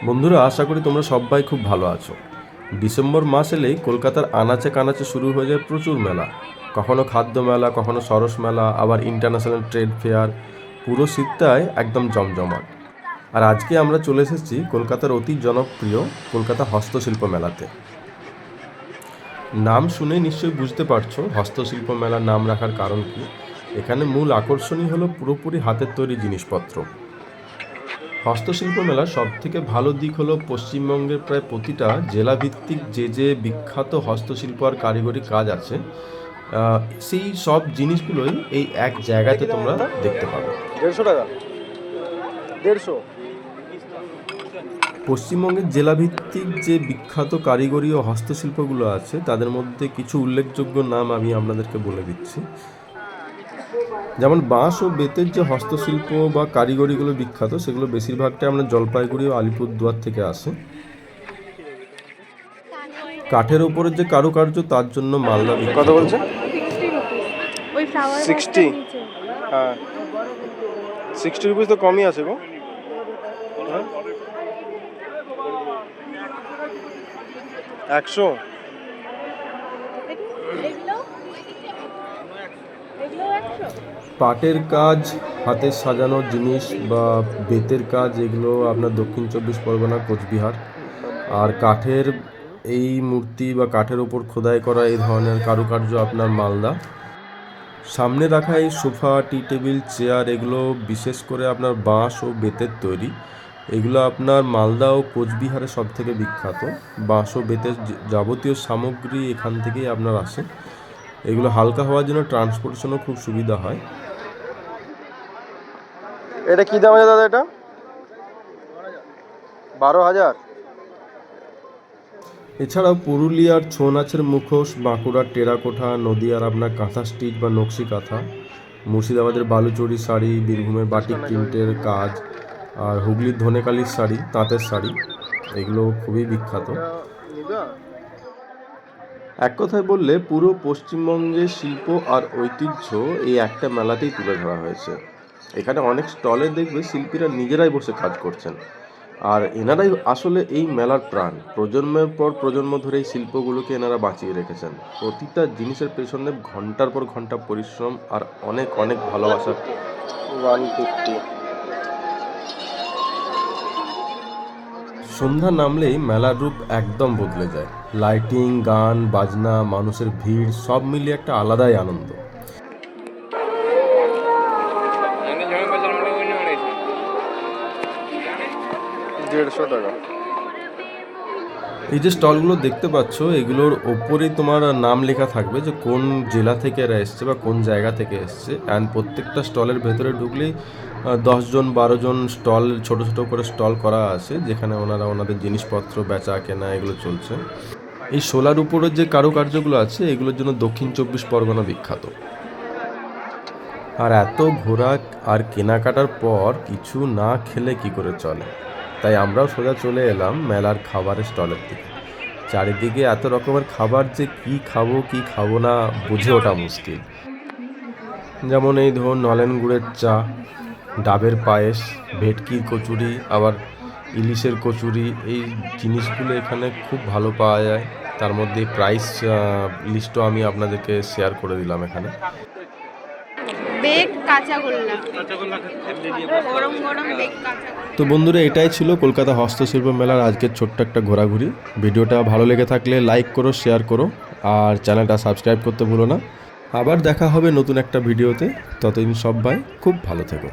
বন্ধুরা, আশা করি তোমরা সবাই খুব ভালো আছো। ডিসেম্বর মাস এলেই কলকাতার আনাচে কানাচে শুরু হয়ে যায় প্রচুর মেলা। কখনো খাদ্য মেলা, কখনো সরস মেলা, আবার ইন্টারন্যাশনাল ট্রেড ফেয়ার। পুরো শীতটায় একদম জমজমাট। আর আজকে আমরা চলে এসেছি কলকাতার অতি জনপ্রিয় কলকাতা হস্তশিল্প মেলাতে। নাম শুনে নিশ্চয়ই বুঝতে পারছো হস্তশিল্প মেলার নাম রাখার কারণ কি। এখানে মূল আকর্ষণই হলো পুরোপুরি হাতের তৈরি জিনিসপত্র। হস্তশিল্প মেলার সবথেকে ভালো দিক হলো পশ্চিমবঙ্গের প্রায় প্রতিটা জেলাভিত্তিক যে বিখ্যাত হস্তশিল্প আর কারিগরি কাজ আছে, সেই সব জিনিসগুলোই এই এক জায়গাতে তোমরা দেখতে পাবে। 150 টাকা 150। পশ্চিমবঙ্গের জেলাভিত্তিক যে বিখ্যাত কারিগরি ও হস্তশিল্পগুলো আছে তাদের মধ্যে কিছু উল্লেখযোগ্য নাম আমি আপনাদেরকে বলে দিচ্ছি। যেমন বাঁশ ও বেতের যে হস্তশিল্প বা কারিগরিগুলো বিখ্যাত, সেগুলো বেশিরভাগটাই আমরা জলপাইগুড়ি ও আলিপুরদুয়ার থেকে আসে। কাঠের ওপরের যে কারুকার্য, তার জন্য মালদা বিখ্যাত। কত বলছে? 60। হ্যাঁ, 60 রুপিস তো কমই আছে গো। হ্যাঁ, 100। পাটের কাজ, হাতের সাজানো জিনিস বা বেতের কাজ, এগুলো আপনার দক্ষিণ চব্বিশ পরগনা, কোচবিহার। আর কাঠের এই মূর্তি বা কাঠের ওপর খোদাই করা এই ধরনের কারুকার্য আপনার মালদা। সামনে রাখা এই সোফা, টি টেবিল, চেয়ার, এগুলো বিশেষ করে আপনার বাঁশ ও বেতের তৈরি। এগুলো আপনার মালদা ও কোচবিহারে সব থেকে বিখ্যাত। বাঁশ ও বেতের যাবতীয় সামগ্রী এখান থেকেই আপনার আসে। এগুলো হালকা হওয়ার জন্য ট্রান্সপোর্টেশনও খুব সুবিধা হয়। এটা কি দাম আছে দাদা? এটা 12,000। এছাড়াও পুরুলিয়ার ছৌ নাচের মুখোশ, বাঁকুড়ার টেরাকোঠা, নদিয়ার আপনার কাঁথা স্টিচ বা নকশি কাঁথা, মুর্শিদাবাদের বালুচরি শাড়ি, বীরভূমের বাটিক প্রিন্টের কাজ, আর হুগলির ধনেকালির শাড়ি, তাঁতের শাড়ি, এগুলো খুবই বিখ্যাত। এক কথায় বললে পুরো পশ্চিমবঙ্গের শিল্প আর ঐতিহ্য এই একটা মেলাতেই তুলে ধরা হয়েছে। এখানে অনেক স্টলে দেখবে শিল্পীরা নিজেরাই বসে কাজ করছেন, আর এনারাই আসলে এই মেলার প্রাণ। প্রজন্মের পর প্রজন্ম ধরে এই শিল্পগুলোকে এনারা বাঁচিয়ে রেখেছেন। প্রতিটা জিনিসের পেছনে ঘন্টার পর ঘন্টা পরিশ্রম আর অনেক অনেক ভালোবাসা। 150। সন্ধ্যা নামলেই মেলার রূপ একদম বদলে যায়। লাইটিং, গান, বাজনা, মানুষের ভিড়, সব মিলিয়ে একটা আলাদাই আনন্দ। দেড়শো টাকা। এই যে স্টলগুলো দেখতে পাচ্ছ, এগুলোর ওপরেই তোমার নাম লেখা থাকবে যে কোন জেলা থেকে এরা এসছে বা কোন জায়গা থেকে এসছে। অ্যান্ড প্রত্যেকটা স্টলের ভেতরে ঢুকলেই 10 জন 12 জন স্টল, ছোট ছোট করে স্টল করা আছে, যেখানে ওনারা ওনাদের জিনিসপত্র বেচা কেনা এগুলো চলছে। এই শোলার উপরের যে কারুকার্যগুলো আছে, এগুলোর জন্য দক্ষিণ চব্বিশ পরগনা বিখ্যাত। আর এত ঘোরা আর কেনাকাটার পর কিছু না খেলে কি করে চলে, তাই আমরাও সোজা চলে এলাম মেলার খাবারের স্টলের দিকে। চারিদিকে এত রকমের খাবার যে কি খাবো না বুঝে ওঠা মুশকিল। যেমন এই ধরুন নলেন গুড়ের চা, ডাবের পায়েস, ভেটকির কচুরি, আবার ইলিশের কচুরি, এই জিনিসগুলো এখানে খুব ভালো পাওয়া যায়। তার মধ্যে প্রাইস লিস্টও আমি আপনাদেরকে শেয়ার করে দিলাম এখানে। তো বন্ধুরা, এটাই ছিল কলকাতা হস্তশিল্প মেলার আজকের ছোট্ট একটা ঘোরাঘুরি। ভিডিওটা ভালো লেগে থাকলে লাইক করো, শেয়ার করো, আর চ্যানেলটা সাবস্ক্রাইব করতে ভুলো না। আবার দেখা হবে নতুন একটা ভিডিওতে। ততদিন সবাই খুব ভালো থেকো।